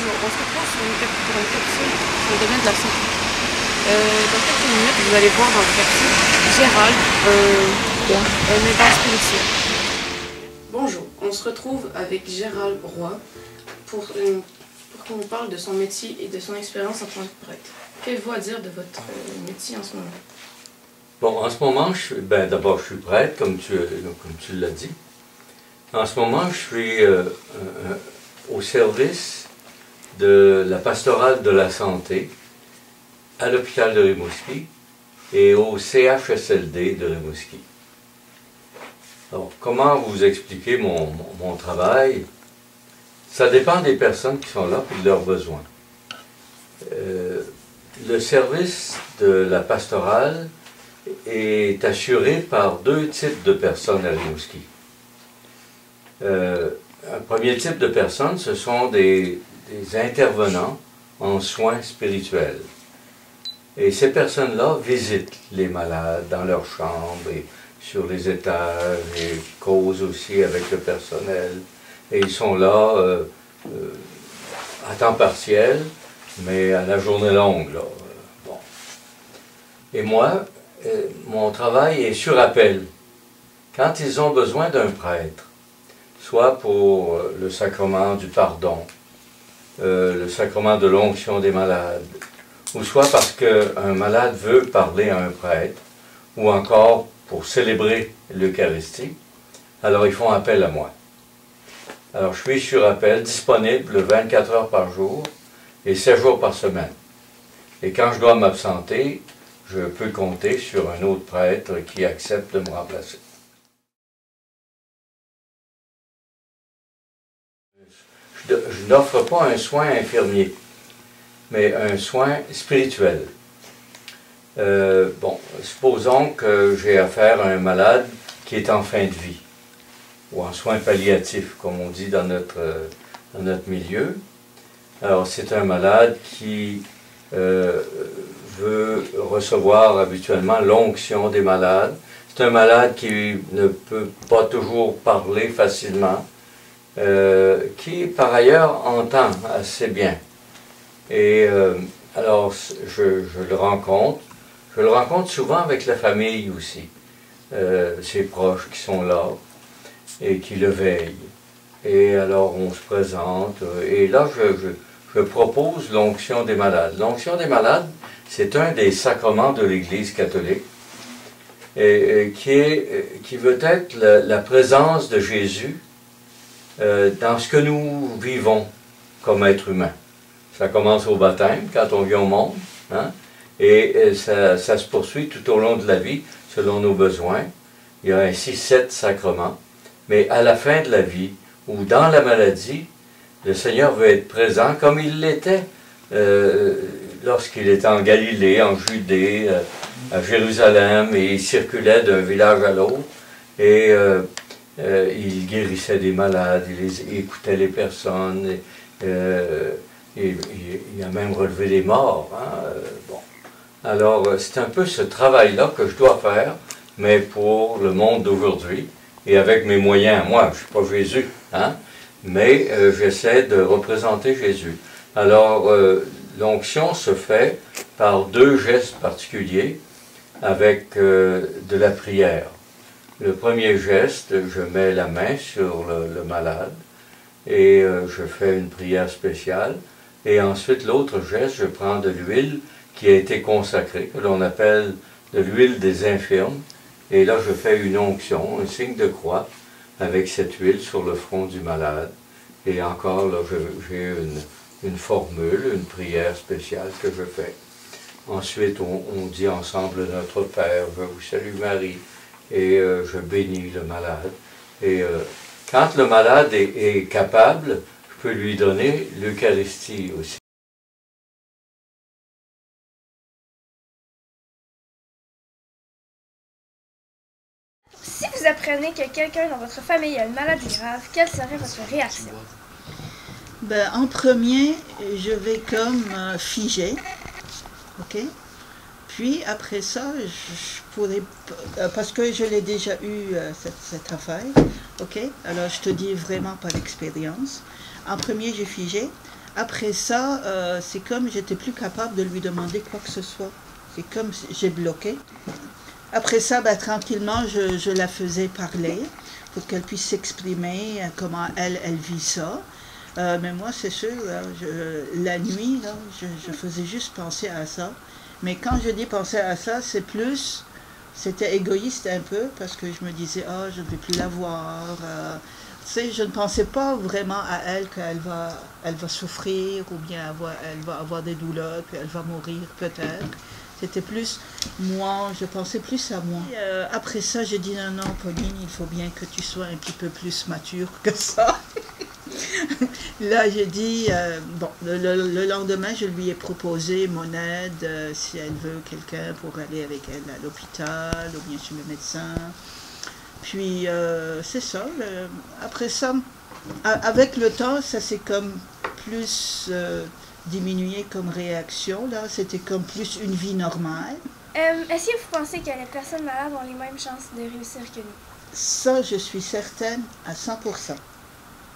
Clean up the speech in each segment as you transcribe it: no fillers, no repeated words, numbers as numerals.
Bonjour, on se retrouve pour une capsule sur le domaine de la santé. Dans quelques minutes, vous allez voir dans la capsule Gérald, un aidant spirituel. Bonjour, on se retrouve avec Gérald Roy pour qu'on nous parle de son métier et de son expérience en tant que prêtre. Qu'avez-vous à dire de votre métier en ce moment? Bon, en ce moment, d'abord, je suis prêtre, comme tu l'as dit. En ce moment, je suis au service de la pastorale de la santé à l'hôpital de Rimouski et au CHSLD de Rimouski. Alors, comment vous expliquer mon travail? Ça dépend des personnes qui sont là et de leurs besoins. Le service de la pastorale est assuré par deux types de personnes à Rimouski. Un premier type de personnes, ce sont des intervenants en soins spirituels. Et ces personnes-là visitent les malades dans leurs chambres et sur les étages et causent aussi avec le personnel. Et ils sont là à temps partiel, mais à la journée longue. Là. Bon. Et moi, mon travail est sur appel. Quand ils ont besoin d'un prêtre, soit pour le sacrement du pardon, le sacrement de l'onction des malades, ou soit parce qu'un malade veut parler à un prêtre, ou encore pour célébrer l'Eucharistie, alors ils font appel à moi. Alors je suis sur appel, disponible 24 heures par jour et 7 jours par semaine. Et quand je dois m'absenter, je peux compter sur un autre prêtre qui accepte de me remplacer. Je n'offre pas un soin infirmier, mais un soin spirituel. Supposons que j'ai affaire à un malade qui est en fin de vie, ou en soins palliatifs, comme on dit dans notre milieu. Alors, c'est un malade qui veut recevoir habituellement l'onction des malades. C'est un malade qui ne peut pas toujours parler facilement, qui par ailleurs entend assez bien. Et alors je le rencontre. Je le rencontre souvent avec la famille aussi, ses proches qui sont là et qui le veillent. Et alors on se présente et là je propose l'onction des malades. L'onction des malades, c'est un des sacrements de l'Église catholique et qui veut être la présence de Jésus dans ce que nous vivons comme êtres humains. Ça commence au baptême, quand on vient au monde, hein, et ça se poursuit tout au long de la vie, selon nos besoins. Il y a ainsi 7 sacrements, mais à la fin de la vie, ou dans la maladie, le Seigneur veut être présent comme il l'était lorsqu'il était en Galilée, en Judée, à Jérusalem, et il circulait d'un village à l'autre, et il guérissait des malades, il écoutait les personnes, il a même relevé les morts. Hein, bon. Alors, c'est un peu ce travail-là que je dois faire, mais pour le monde d'aujourd'hui, et avec mes moyens. Moi, je ne suis pas Jésus, hein, mais j'essaie de représenter Jésus. Alors, l'onction se fait par 2 gestes particuliers, avec de la prière. Le premier geste, je mets la main sur le malade et je fais une prière spéciale. Et ensuite, l'autre geste, je prends de l'huile qui a été consacrée, que l'on appelle de l'huile des infirmes. Et là, je fais une onction, un signe de croix, avec cette huile sur le front du malade. Et encore, là, j'ai une formule, une prière spéciale que je fais. Ensuite, on dit ensemble Notre Père, je vous salue Marie. Et je bénis le malade. Et quand le malade est capable, je peux lui donner l'Eucharistie aussi. Si vous apprenez que quelqu'un dans votre famille a une maladie grave, quelle serait votre réaction? Ben, en premier, je vais comme figer, ok? Puis après ça, je pourrais, parce que je l'ai déjà eu cette affaire, ok? Alors je te dis vraiment par expérience. En premier, j'ai figé. Après ça, c'est comme j'étais plus capable de lui demander quoi que ce soit. C'est comme si j'ai bloqué. Après ça, ben, tranquillement, je la faisais parler pour qu'elle puisse s'exprimer, comment elle vit ça. Mais moi, c'est sûr, là, la nuit, là, je faisais juste penser à ça. Mais quand je dis penser à ça, c'est plus, c'était égoïste un peu, parce que je me disais, ah, je ne vais plus la voir. Tu sais, je ne pensais pas vraiment à elle qu'elle va souffrir, ou bien elle va avoir des douleurs, puis elle va mourir peut-être. C'était plus moi, je pensais plus à moi. Et, après ça, j'ai dit non, non, Pauline, il faut bien que tu sois un petit peu plus mature que ça. Là, j'ai dit, bon, le lendemain, je lui ai proposé mon aide, si elle veut quelqu'un pour aller avec elle à l'hôpital, ou bien chez le médecin. Puis, c'est ça. Après ça, avec le temps, ça s'est comme plus diminué comme réaction. Là, c'était comme plus une vie normale. Est-ce que vous pensez que les personnes malades ont les mêmes chances de réussir que nous? Ça, je suis certaine à 100%.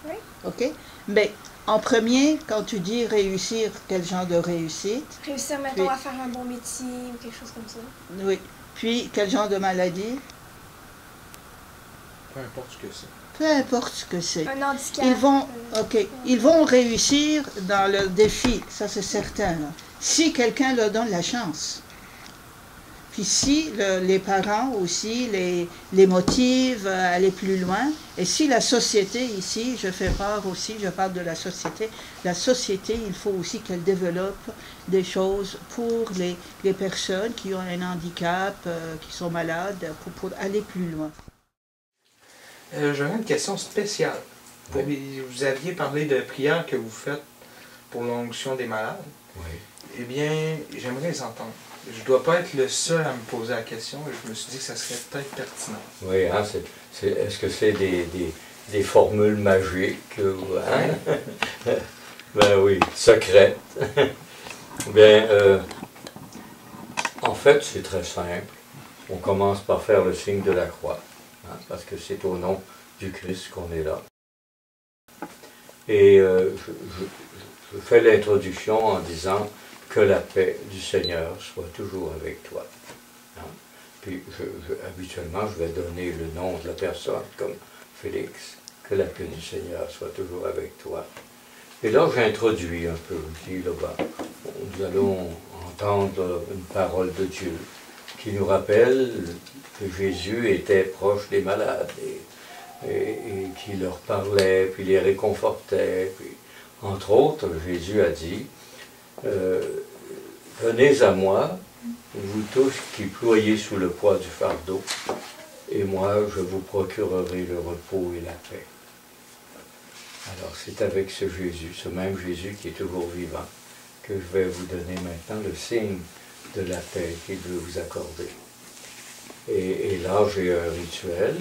Oui. OK? Mais en premier, quand tu dis réussir, quel genre de réussite? Réussir, mettons, à faire un bon métier ou quelque chose comme ça. Oui. Puis, quel genre de maladie? Peu importe ce que c'est. Peu importe ce que c'est. Un handicap. Ils vont réussir dans le défi, ça c'est certain. Là. Si quelqu'un leur donne la chance. Puis si les parents aussi les motivent à aller plus loin, et si la société ici, je parle de la société, il faut aussi qu'elle développe des choses pour les personnes qui ont un handicap, qui sont malades, pour aller plus loin. J'aurais une question spéciale. Vous aviez parlé de prières que vous faites pour l'onction des malades. Oui. Eh bien, j'aimerais les entendre. Je ne dois pas être le seul à me poser la question et je me suis dit que ça serait peut-être pertinent. Oui, hein, est-ce que c'est des formules magiques? Hein? Ben oui, secrètes. Bien, en fait, c'est très simple. On commence par faire le signe de la croix, hein, parce que c'est au nom du Christ qu'on est là. Et je fais l'introduction en disant que la paix du Seigneur soit toujours avec toi. Hein? Puis habituellement, je vais donner le nom de la personne, comme Félix, que la paix du Seigneur soit toujours avec toi. Et là, j'introduis un peu, je dis, là, ben, nous allons entendre une parole de Dieu qui nous rappelle que Jésus était proche des malades et qui leur parlait, puis les réconfortait. Puis, entre autres, Jésus a dit, venez à moi, vous tous qui ployez sous le poids du fardeau, et moi je vous procurerai le repos et la paix. Alors c'est avec ce Jésus, ce même Jésus qui est toujours vivant, que je vais vous donner maintenant le signe de la paix qu'il veut vous accorder. Et là j'ai un rituel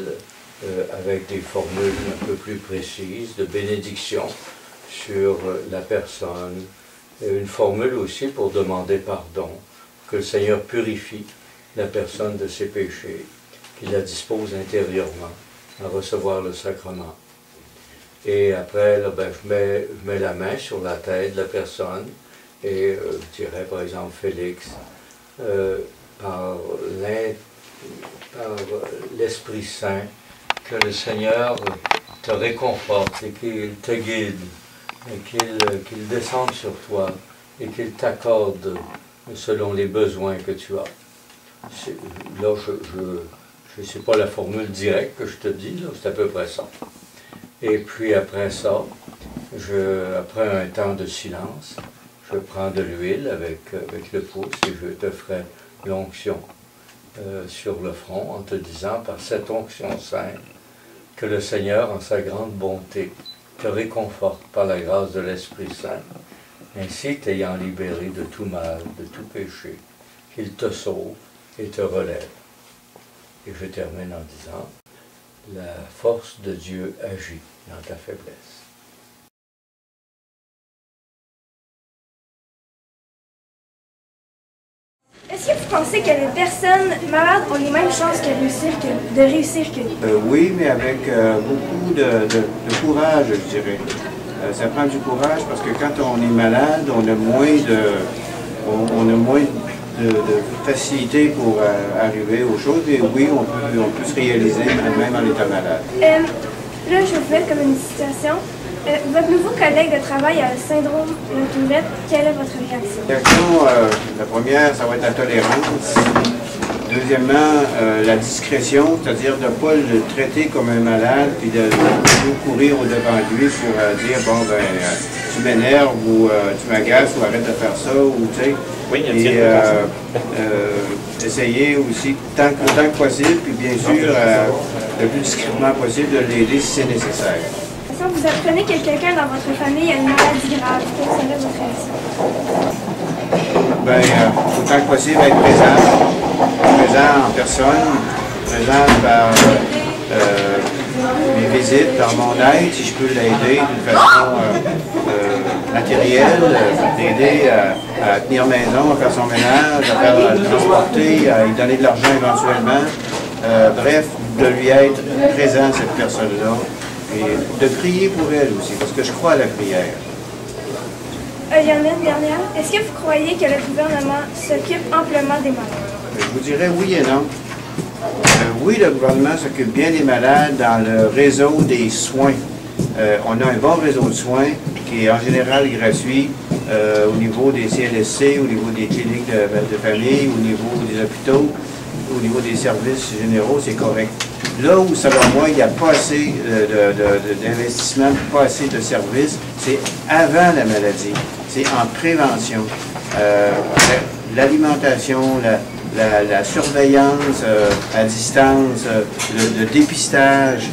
avec des formules un peu plus précises de bénédiction sur la personne, une formule aussi pour demander pardon, que le Seigneur purifie la personne de ses péchés, qu'il la dispose intérieurement à recevoir le sacrement. Et après, là, ben, je mets la main sur la tête de la personne et je dirais par exemple Félix, par l'Esprit Saint, que le Seigneur te réconforte et qu'il te guide, et qu'il descende sur toi et qu'il t'accorde selon les besoins que tu as. Là, je ne sais pas la formule directe que je te dis, c'est à peu près ça. Et puis après ça, après un temps de silence, je prends de l'huile avec le pouce et je te ferai l'onction sur le front en te disant par cette onction sainte que le Seigneur, en sa grande bonté, te réconforte par la grâce de l'Esprit Saint, ainsi t'ayant libéré de tout mal, de tout péché, qu'il te sauve et te relève. Et je termine en disant, la force de Dieu agit dans ta faiblesse. Est-ce que vous pensez que les personnes malades ont les mêmes chances de réussir que nous? Oui, mais avec beaucoup de courage, je dirais. Ça prend du courage parce que quand on est malade, on a moins de facilité pour arriver aux choses. Et oui, on peut se réaliser même en étant malade. Là, je vous mets comme une situation. Votre nouveau collègue de travail a le syndrome de Tourette. Quelle est votre réaction? La première, ça va être la tolérance. Deuxièmement, la discrétion, c'est-à-dire de ne pas le traiter comme un malade, puis de courir au-devant de lui pour dire, bon, ben, tu m'énerves, ou tu m'agaces, ou arrête de faire ça, ou tu sais. Oui, et essayer aussi, autant que possible, puis bien sûr, le plus discrètement possible, de l'aider si c'est nécessaire. Si vous apprenez que quelqu'un dans votre famille a une maladie grave, quelle serait votre réaction? Bien, autant que possible, être présent en personne, présent par mes visites, par mon aide, si je peux l'aider d'une façon matérielle, l'aider à tenir maison, à faire son ménage, à transporter, à lui donner de l'argent éventuellement. Bref, de lui être présent, cette personne-là, et de prier pour elle aussi, parce que je crois à la prière. Il y en a une dernière. Est-ce que vous croyez que le gouvernement s'occupe amplement des malades? Je vous dirais oui et non. Oui, le gouvernement s'occupe bien des malades dans le réseau des soins. On a un bon réseau de soins qui est en général gratuit au niveau des CLSC, au niveau des cliniques de famille, au niveau des hôpitaux, au niveau des services généraux, c'est correct. Là où, selon moi, il n'y a pas assez d'investissement, pas assez de services, c'est avant la maladie, c'est en prévention. L'alimentation, la surveillance à distance, le dépistage,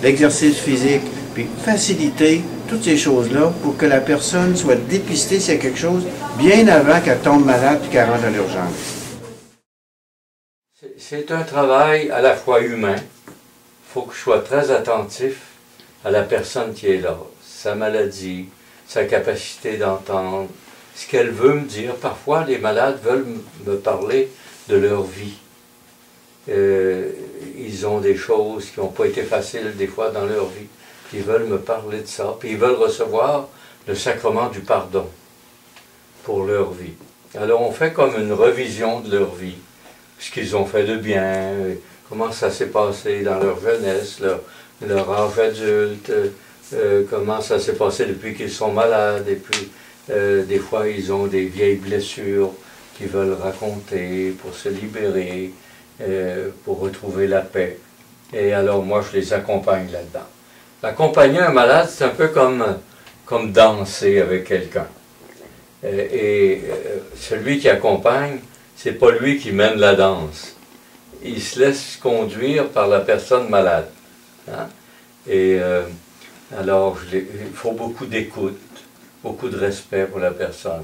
l'exercice physique, puis faciliter toutes ces choses-là pour que la personne soit dépistée s'il y a quelque chose bien avant qu'elle tombe malade et qu'elle rentre à l'urgence. C'est un travail à la fois humain. Il faut que je sois très attentif à la personne qui est là, sa maladie, sa capacité d'entendre, ce qu'elle veut me dire. Parfois, les malades veulent me parler de leur vie. Ils ont des choses qui n'ont pas été faciles des fois dans leur vie. Puis ils veulent me parler de ça. Puis ils veulent recevoir le sacrement du pardon pour leur vie. Alors on fait comme une revision de leur vie. Ce qu'ils ont fait de bien, comment ça s'est passé dans leur jeunesse, leur âge adulte, comment ça s'est passé depuis qu'ils sont malades, et puis des fois ils ont des vieilles blessures qu'ils veulent raconter pour se libérer, pour retrouver la paix. Et alors moi je les accompagne là-dedans. Accompagner un malade, c'est un peu comme danser avec quelqu'un. Celui qui accompagne, c'est pas lui qui mène la danse. Il se laisse conduire par la personne malade. Hein? Et alors, il faut beaucoup d'écoute, beaucoup de respect pour la personne,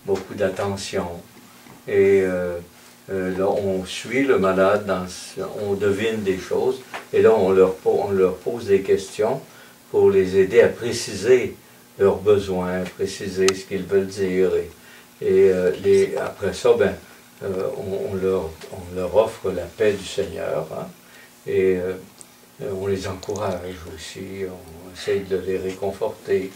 beaucoup d'attention. Et là, on suit le malade, on devine des choses, et là, on leur pose des questions pour les aider à préciser leurs besoins, préciser ce qu'ils veulent dire. Et après ça, ben, on leur offre la paix du Seigneur, hein, et on les encourage aussi, on essaye de les réconforter,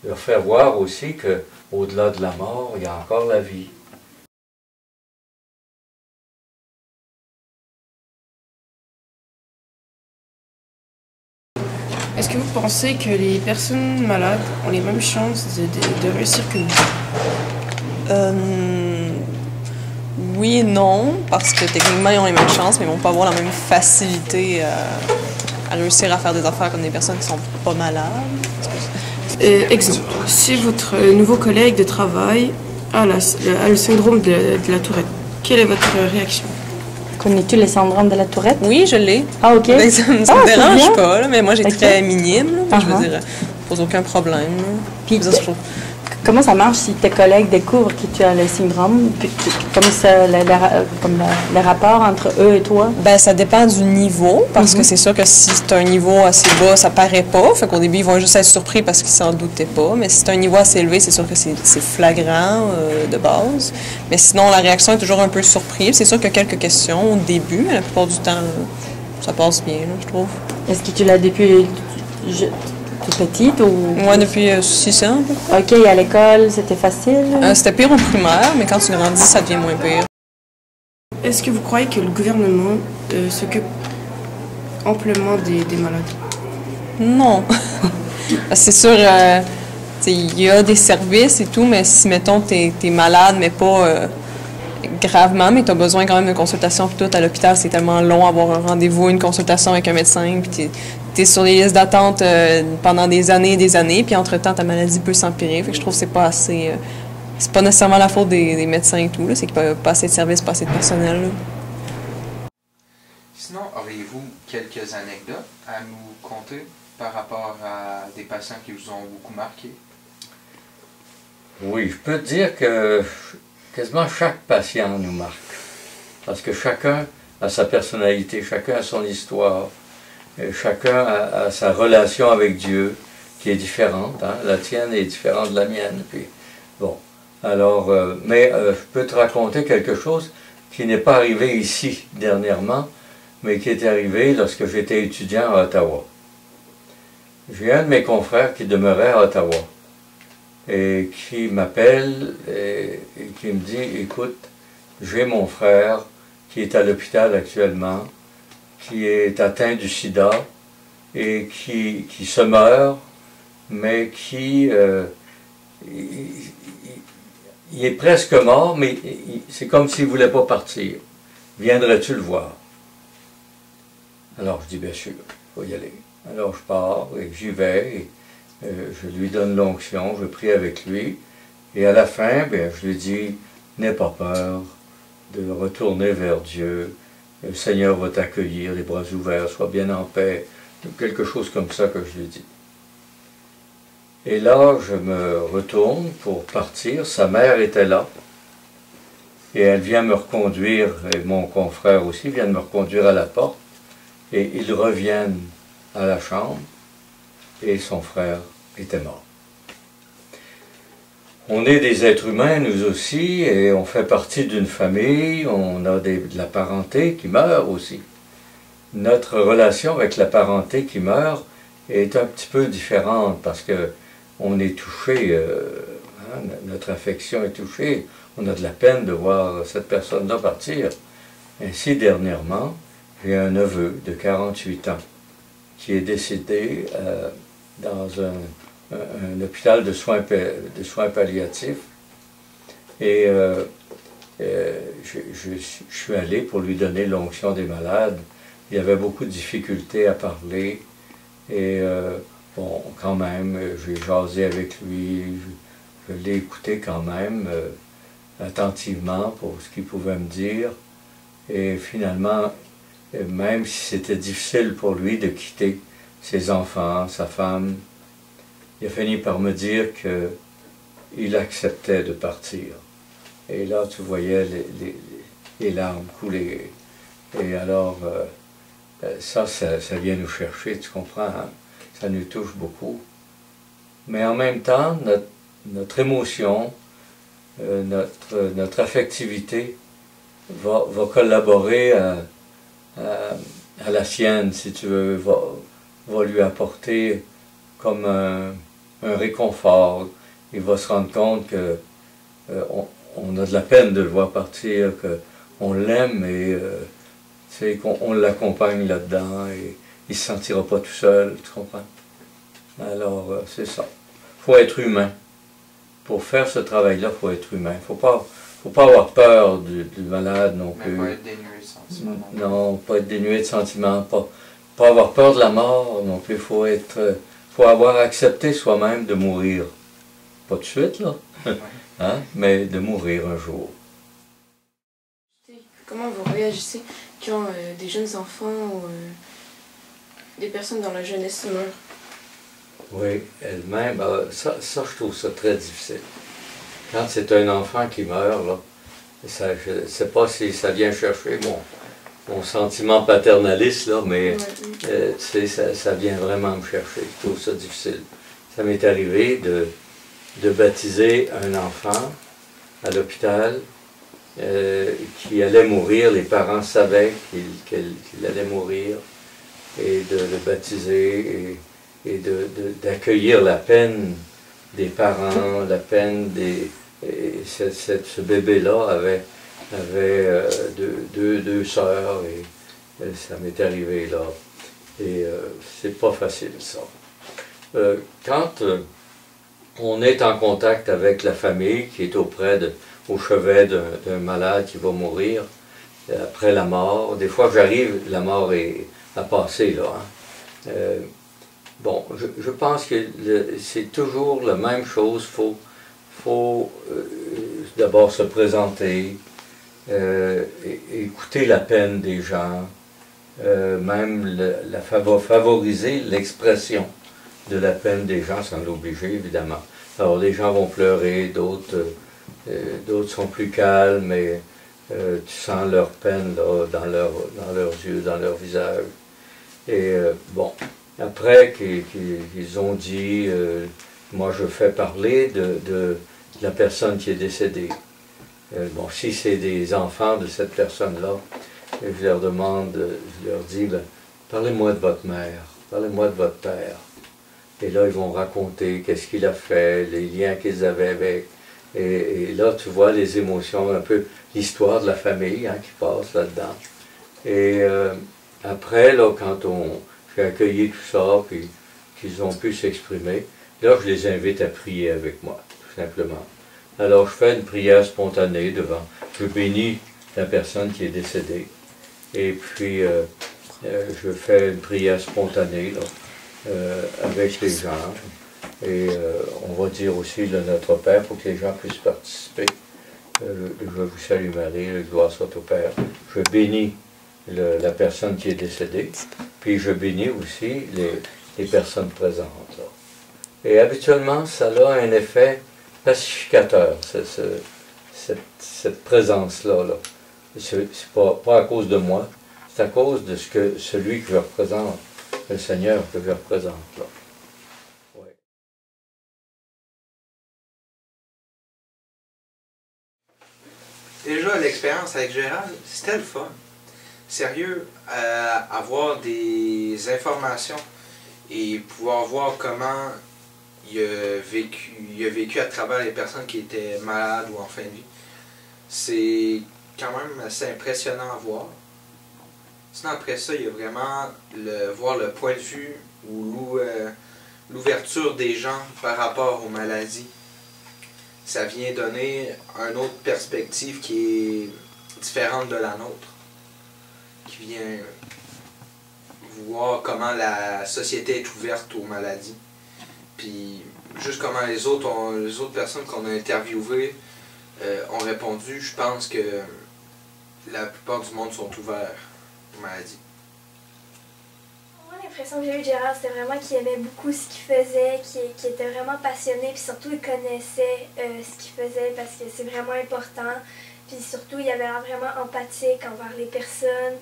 de leur faire voir aussi qu'au-delà de la mort, il y a encore la vie. Est-ce que vous pensez que les personnes malades ont les mêmes chances de réussir que nous? Oui et non, parce que techniquement ils ont les mêmes chances, mais ils vont pas avoir la même facilité à réussir à faire des affaires comme des personnes qui sont pas malades. Exemple, si votre nouveau collègue de travail a le syndrome de la Tourette, quelle est votre réaction? Connais-tu le syndrome de la Tourette? Oui, je l'ai. Ah, OK. Ben, ça me dérange pas, là, mais moi, j'ai okay. très minime. Là, je veux dire, ça pose aucun problème. Puis, comment ça marche si tes collègues découvrent que tu as le syndrome? Puis, comment ça, le rapport entre eux et toi? Ben, ça dépend du niveau, parce que c'est sûr que si c'est un niveau assez bas, ça paraît pas. Fait qu'au début, ils vont juste être surpris parce qu'ils s'en doutaient pas. Mais si c'est un niveau assez élevé, c'est sûr que c'est flagrant de base. Mais sinon, la réaction est toujours un peu surprise. C'est sûr qu'il y a quelques questions au début, mais la plupart du temps, ça passe bien, là, je trouve. Est-ce que tu l'as depuis toute petite ou... Moi, depuis 6 ans. OK, à l'école, c'était facile? C'était pire au primaire, mais quand tu grandis, ça devient moins pire. Est-ce que vous croyez que le gouvernement s'occupe amplement des malades? Non. C'est sûr, il y a des services et tout, mais si, mettons, t'es malade, mais pas gravement, mais tu as besoin quand même de consultation, puis tout, à l'hôpital, c'est tellement long avoir un rendez-vous, une consultation avec un médecin, puis t'es sur les listes d'attente pendant des années, puis entre-temps, ta maladie peut s'empirer. Fait que je trouve que c'est pas assez... c'est pas nécessairement la faute des médecins et tout, c'est qu'il n'y a pas assez de services, pas assez de personnel. Là. Sinon, auriez-vous quelques anecdotes à nous conter par rapport à des patients qui vous ont beaucoup marqué? Oui, je peux te dire que quasiment chaque patient nous marque. Parce que chacun a sa personnalité, chacun a son histoire, chacun a sa relation avec Dieu qui est différente. Hein? La tienne est différente de la mienne. Puis, bon, alors, je peux te raconter quelque chose qui n'est pas arrivé ici dernièrement, mais qui est arrivé lorsque j'étais étudiant à Ottawa. J'ai un de mes confrères qui demeurait à Ottawa et qui m'appelle et qui me dit « Écoute, j'ai mon frère qui est à l'hôpital actuellement, qui est atteint du sida et qui se meurt, mais qui... il est presque mort, mais c'est comme s'il ne voulait pas partir. Viendrais-tu le voir? » Alors je dis « Bien sûr, il faut y aller. » Alors je pars et j'y vais, et, je lui donne l'onction, je prie avec lui, et à la fin, je lui dis « N'aie pas peur de retourner vers Dieu, le Seigneur va t'accueillir, les bras ouverts, sois bien en paix », quelque chose comme ça que je lui dis. Et là, je me retourne pour partir, sa mère était là, et elle vient me reconduire, et mon confrère aussi vient de me reconduire à la porte, et ils reviennent à la chambre, et son frère était mort. On est des êtres humains, nous aussi, et on fait partie d'une famille, on a de la parenté qui meurt aussi. Notre relation avec la parenté qui meurt est un petit peu différente, parce que on est touché, notre affection est touchée, on a de la peine de voir cette personne-là partir. Ainsi, dernièrement, j'ai un neveu de 48 ans qui est décédé dans un hôpital de soins palliatifs. Et je suis allé pour lui donner l'onction des malades. Il y avait beaucoup de difficultés à parler. Et bon, quand même, j'ai jasé avec lui. Je l'ai écouté quand même attentivement pour ce qu'il pouvait me dire. Et finalement, même si c'était difficile pour lui de quitter ses enfants, sa femme, il a fini par me dire qu'il acceptait de partir. Et là, tu voyais les larmes couler. Et alors, ça vient nous chercher, tu comprends, hein? Ça nous touche beaucoup. Mais en même temps, notre émotion, notre affectivité va collaborer à la sienne, si tu veux, va lui apporter comme un réconfort. Il va se rendre compte que on a de la peine de le voir partir, qu'on l'aime et qu'on l'accompagne là-dedans et il ne se sentira pas tout seul, tu comprends? Alors, c'est ça. Il faut être humain. Pour faire ce travail-là, il faut être humain. Il ne faut pas avoir peur du malade non plus. Mais pas être dénué de sentiments. Non, pas être dénué de sentiments. Pas avoir peur de la mort non plus. Il faut avoir accepté soi-même de mourir. Pas tout de suite, là. Hein? Mais de mourir un jour. Comment vous réagissez quand des jeunes enfants ou des personnes dans la jeunesse meurent? Oui, elle-même, ça, je trouve ça très difficile. Quand c'est un enfant qui meurt, là, je ne sais pas si ça vient chercher mon sentiment paternaliste, là, mais ça vient vraiment me chercher. Je trouve ça difficile. Ça m'est arrivé de baptiser un enfant à l'hôpital qui allait mourir. Les parents savaient qu'il allait mourir et de le baptiser. d'accueillir la peine des parents, la peine des... Et ce bébé-là avait deux sœurs et ça m'est arrivé là. Et c'est pas facile ça. Quand on est en contact avec la famille qui est au chevet d'un malade qui va mourir après la mort, des fois j'arrive, la mort est à passer là. Hein. Bon, je pense que c'est toujours la même chose. Faut d'abord se présenter, écouter la peine des gens, même favoriser l'expression de la peine des gens sans l'obliger, évidemment. Alors les gens vont pleurer, d'autres sont plus calmes, et tu sens leur peine là, dans leurs yeux, dans leur visage. Et bon, après qu'ils ont dit, moi je fais parler de la personne qui est décédée. Bon, si c'est des enfants de cette personne-là, je leur demande, je leur dis, ben, parlez-moi de votre mère, parlez-moi de votre père. Et là, ils vont raconter qu'est-ce qu'il a fait, les liens qu'ils avaient avec. Et là, tu vois les émotions, un peu l'histoire de la famille hein, qui passe là-dedans. Et après, là, quand j'ai accueilli tout ça, puis qu'ils ont pu s'exprimer, là, je les invite à prier avec moi, tout simplement. Alors, je fais une prière spontanée devant. Je bénis la personne qui est décédée. Et puis, je fais une prière spontanée là, avec les gens. Et on va dire aussi le Notre Père pour que les gens puissent participer. Je vous salue Marie, gloire soit au Père. Je bénis la personne qui est décédée, puis je bénis aussi les personnes présentes. Là. Et habituellement, ça a un effet pacificateur, cette présence-là. Là. C'est pas à cause de moi, c'est à cause de celui que je représente, le Seigneur que je représente. Là. Ouais. Déjà, l'expérience avec Gérald, c'était le fun. Sérieux, avoir des informations et pouvoir voir comment il a vécu à travers les personnes qui étaient malades ou en fin de vie. C'est quand même assez impressionnant à voir. Sinon, après ça, il y a vraiment voir le point de vue ou l'ouverture des gens par rapport aux maladies. Ça vient donner une autre perspective qui est différente de la nôtre. Qui vient voir comment la société est ouverte aux maladies. Puis juste comment les autres personnes qu'on a interviewées ont répondu, je pense que la plupart du monde sont ouverts aux maladies. Moi, l'impression que j'ai eue de Gérald, c'était vraiment qu'il aimait beaucoup ce qu'il faisait, qu'il était vraiment passionné, puis surtout il connaissait ce qu'il faisait parce que c'est vraiment important. Puis surtout, il avait l'air vraiment empathique envers les personnes.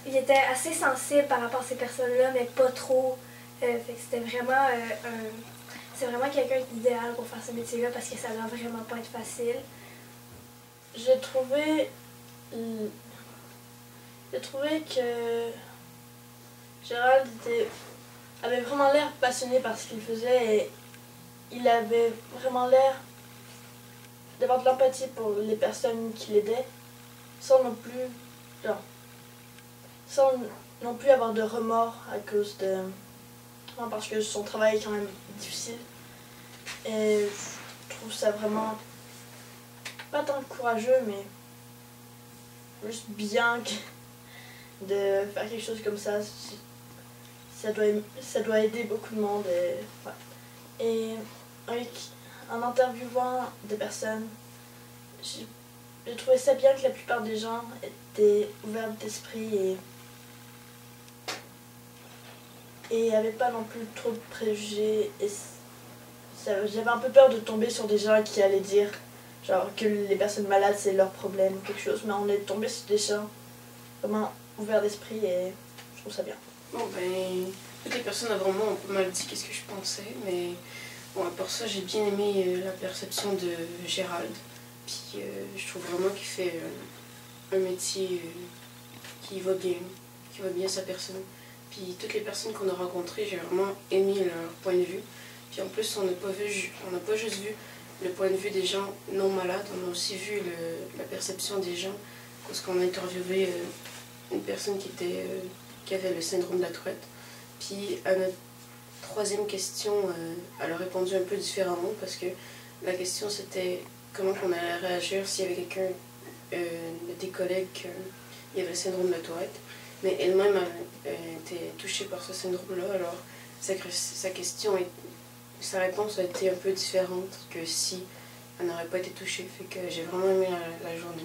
Il était assez sensible par rapport à ces personnes-là, mais pas trop. Fait que c'était vraiment c'est vraiment quelqu'un d'idéal pour faire ce métier-là parce que ça doit vraiment pas être facile. J'ai trouvé que Gérald avait vraiment l'air passionné par ce qu'il faisait et il avait vraiment l'air d'avoir de l'empathie pour les personnes qui l'aidaient sans non plus avoir de remords à cause de... Non, parce que son travail est quand même difficile. Et je trouve ça vraiment pas tant courageux, mais juste bien de faire quelque chose comme ça. Ça doit aider beaucoup de monde. Et en interviewant des personnes, j'ai trouvé ça bien que la plupart des gens étaient ouverts d'esprit et n'avaient pas non plus trop de préjugés. Et j'avais un peu peur de tomber sur des gens qui allaient dire genre que les personnes malades c'est leur problème ou quelque chose, mais on est tombé sur des gens vraiment ouverts d'esprit et je trouve ça bien. Bon ben, toutes les personnes avant moi ont pas mal dit qu'est-ce que je pensais, mais bon, à part ça, j'ai bien aimé la perception de Gérald. Puis je trouve vraiment qu'il fait un métier qui va bien sa personne. Puis toutes les personnes qu'on a rencontrées, j'ai vraiment aimé leur point de vue. Puis en plus, on n'a pas juste vu le point de vue des gens non malades, on a aussi vu la perception des gens, parce qu'on a interviewé une personne qui avait le syndrome de la Tourette. Puis à notre troisième question, elle a répondu un peu différemment, parce que la question c'était comment on allait réagir s'il y avait quelqu'un de tes collègues qui avait le syndrome de la Tourette. Mais elle-même était touchée par ce syndrome-là, alors sa réponse a été un peu différente que si elle n'aurait pas été touchée. Fait que j'ai vraiment aimé la journée.